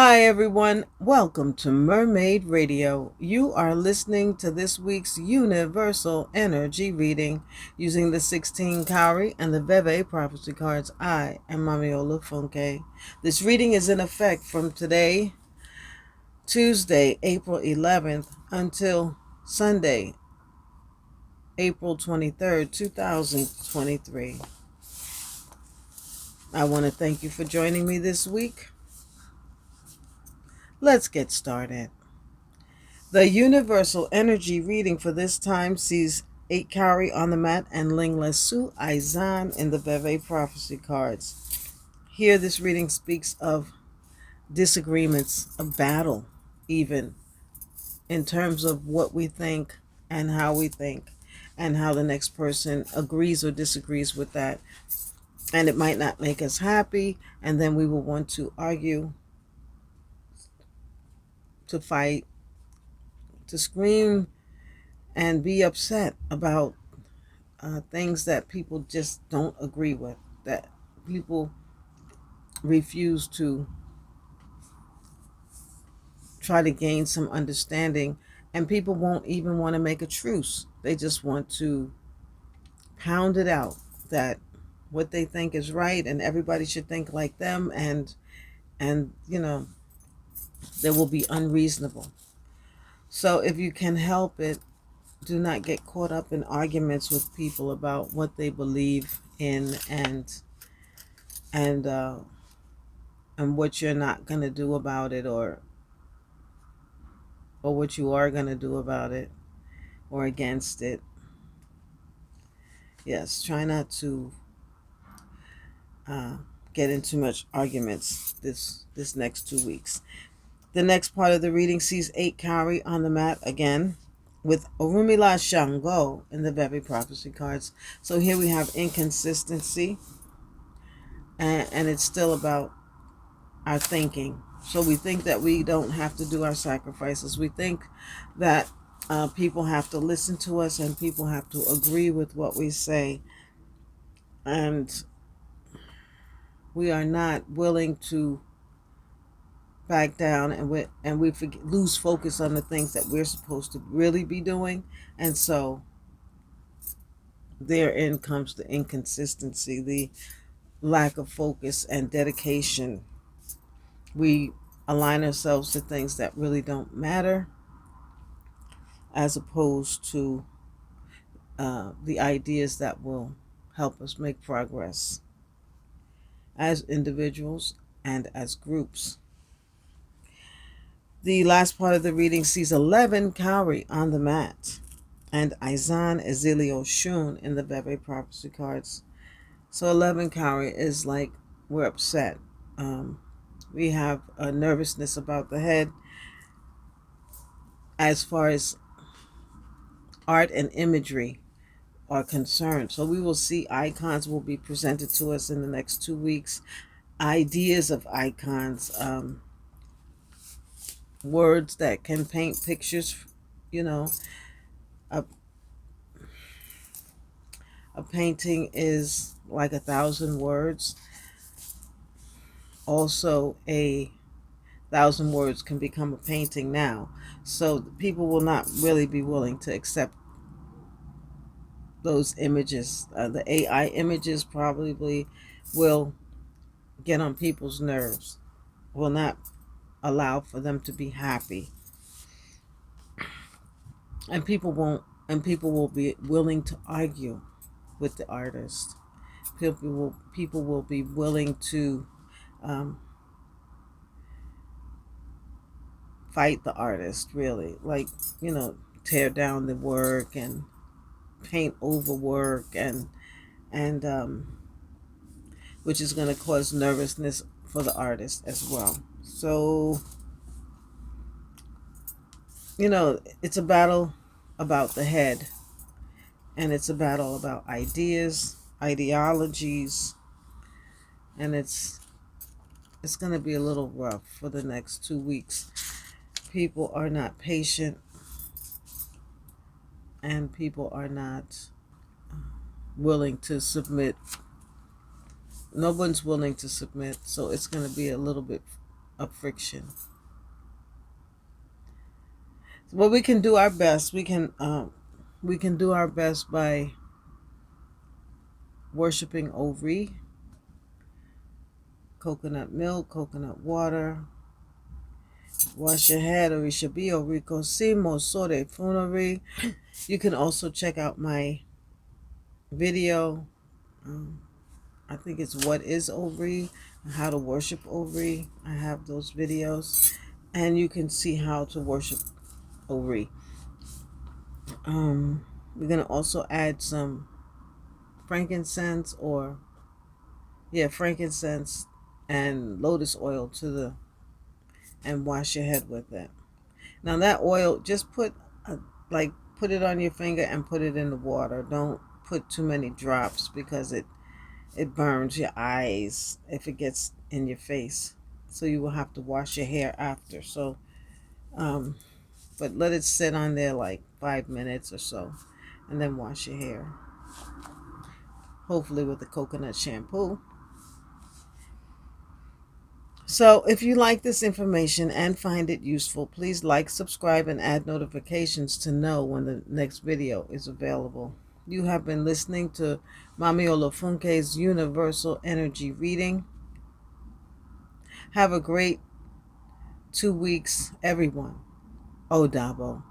Hi everyone, welcome to Mermaid Radio. You are listening to this week's Universal Energy reading using the 16 Cowrie and the Veve prophecy cards. I am Mami Olufunke. This reading is in effect from today, Tuesday, April 11th, until Sunday, April 23rd, 2023. I want to thank you for joining me this week. Let's get started. The universal energy reading for this time sees 8 Cowrie on the mat and Ling Lesu Aizan in the Veve prophecy cards. Here this reading speaks of disagreements, of battle, even in terms of what we think and how we think and how the next person agrees or disagrees with that. And it might not make us happy, and then we will want to argue, to fight, to scream, and be upset about things that people just don't agree with, that people refuse to try to gain some understanding, and people won't even want to make a truce. They just want to pound it out that what they think is right and everybody should think like them, and they will be unreasonable. So if you can help it, do not get caught up in arguments with people about what they believe in and what you're not going to do about it, or what you are going to do about it or against it. Yes, try not to get into much arguments this next 2 weeks. The next part of the reading sees 8 Cowrie on the mat again with Orunmila Shango in the Veve prophecy cards. So here we have inconsistency, and it's still about our thinking. So we think that we don't have to do our sacrifices. We think that people have to listen to us and people have to agree with what we say. And we are not willing to back down, and we lose focus on the things that we're supposed to really be doing. And so therein comes the inconsistency, the lack of focus and dedication. We align ourselves to things that really don't matter, as opposed to the ideas that will help us make progress as individuals and as groups. The last part of the reading sees 11 Cowrie on the mat and Aizan Ezilio Shun in the Veve prophecy cards. So 11 Cowrie is like we're upset. We have a nervousness about the head as far as art and imagery are concerned. So we will see icons will be presented to us in the next 2 weeks. Ideas of icons, words that can paint pictures. A painting is like 1,000 words. Also, 1,000 words can become a painting now. So people will not really be willing to accept those images. The AI images probably will get on people's nerves, will not allow for them to be happy. And people will be willing to argue with the artist. People will be willing to fight the artist, really, like, tear down the work and paint over work, and which is going to cause nervousness for the artist as well. So it's a battle about the head, and it's a battle about ideas, ideologies, and it's going to be a little rough for the next 2 weeks. People are not patient, and people are not willing to submit. No one's willing to submit, so it's going to be a little bit of friction. Well, we can do our best. We can do our best by worshiping Ori, coconut milk, coconut water. Wash your head, Orisha Bi, Oriko Simo, Sore Funori. You can also check out my video. I think it's What is Ori and how to worship Ori. I have those videos. And you can see how to worship Ori. We're going to also add some frankincense frankincense and lotus oil and wash your head with it. Now that oil, just put it on your finger and put it in the water. Don't put too many drops because it burns your eyes if it gets in your face. So you will have to wash your hair after. So, but let it sit on there like 5 minutes or so, and then wash your hair. Hopefully with the coconut shampoo. So if you like this information and find it useful, please like, subscribe, and add notifications to know when the next video is available. You have been listening to Mami Olufunke's Universal Energy Reading. Have a great 2 weeks, everyone. Odabo.